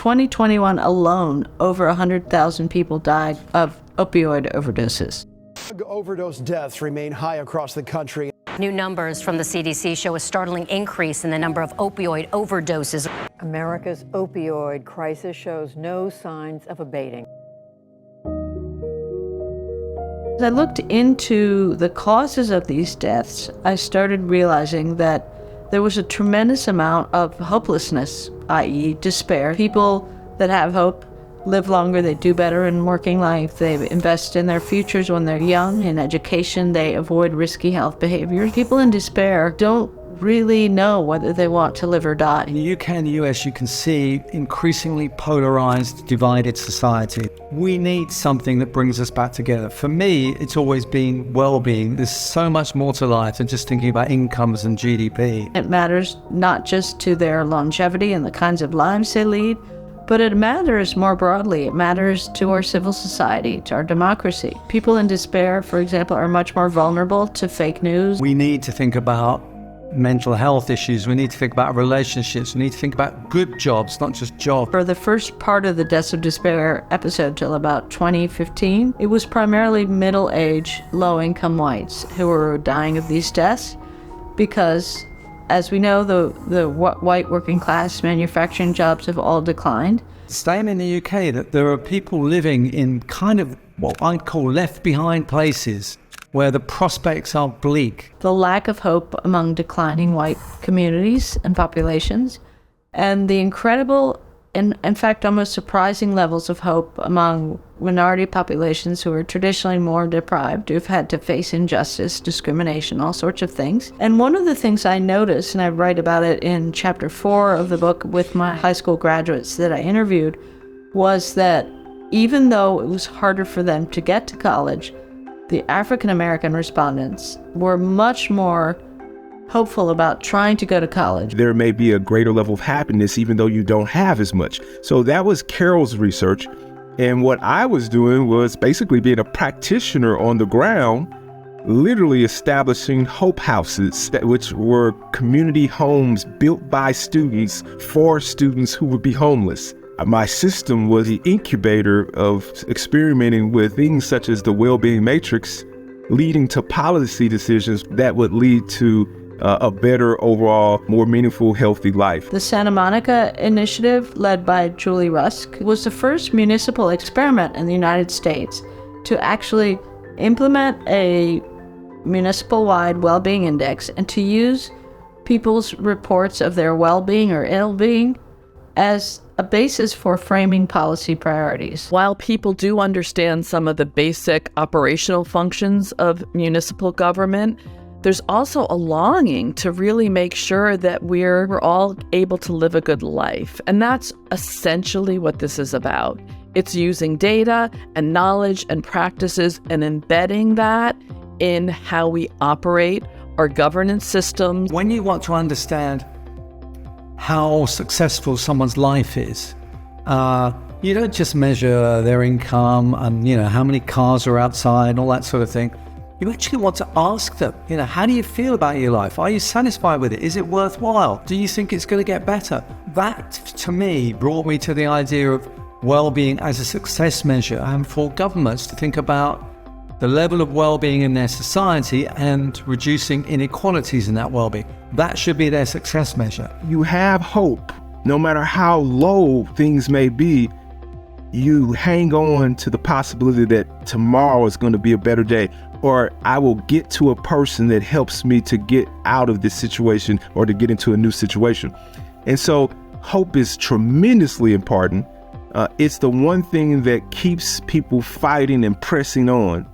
2021 alone, over 100,000 people died of opioid overdoses. Overdose deaths remain high across the country. New numbers from the CDC show a startling increase in the number of opioid overdoses. America's opioid crisis shows no signs of abating. As I looked into the causes of these deaths, I started realizing that there was a tremendous amount of hopelessness, i.e. despair. People that have hope live longer, they do better in working life, they invest in their futures when they're young, in education, they avoid risky health behaviors. People in despair don't really know whether they want to live or die. In the UK and the US, you can see increasingly polarized, divided society. We need something that brings us back together. For me, it's always been well-being. There's so much more to life than just thinking about incomes and GDP. It matters not just to their longevity and the kinds of lives they lead, but it matters more broadly. It matters to our civil society, to our democracy. People in despair, for example, are much more vulnerable to fake news. We need to think about mental health issues. We need to think about relationships. We need to think about good jobs, not just jobs. For the first part of the Deaths of Despair episode till about 2015, it was primarily middle-aged, low-income whites who were dying of these deaths because, as we know, the white working class manufacturing jobs have all declined. Same in the UK, that there are people living in kind of what I'd call left behind places where the prospects are bleak. The lack of hope among declining white communities and populations, and the incredible, in fact almost surprising levels of hope among minority populations who are traditionally more deprived, who've had to face injustice, discrimination, all sorts of things. And one of the things I noticed, and I write about it in chapter 4 of the book with my high school graduates that I interviewed, was that even though it was harder for them to get to college, the African American respondents were much more hopeful about trying to go to college. There may be a greater level of happiness even though you don't have as much. So that was Carol's research. And what I was doing was basically being a practitioner on the ground, literally establishing hope houses, which were community homes built by students for students who would be homeless. My system was the incubator of experimenting with things such as the well-being matrix, leading to policy decisions that would lead to a better overall, more meaningful, healthy life. The Santa Monica Initiative, led by Julie Rusk, was the first municipal experiment in the United States to actually implement a municipal-wide well-being index and to use people's reports of their well-being or ill-being as a basis for framing policy priorities. While people do understand some of the basic operational functions of municipal government, there's also a longing to really make sure that we're all able to live a good life. And that's essentially what this is about. It's using data and knowledge and practices and embedding that in how we operate our governance systems. When you want to understand how successful someone's life is, you don't just measure their income and, how many cars are outside and all that sort of thing. You actually want to ask them, how do you feel about your life? Are you satisfied with it? Is it worthwhile? Do you think it's going to get better? That, to me, brought me to the idea of well-being as a success measure, and for governments to think about the level of well-being in their society and reducing inequalities in that well-being. That should be their success measure. You have hope, no matter how low things may be. You hang on to the possibility that tomorrow is going to be a better day, or I will get to a person that helps me to get out of this situation or to get into a new situation. And so hope is tremendously important. It's the one thing that keeps people fighting and pressing on.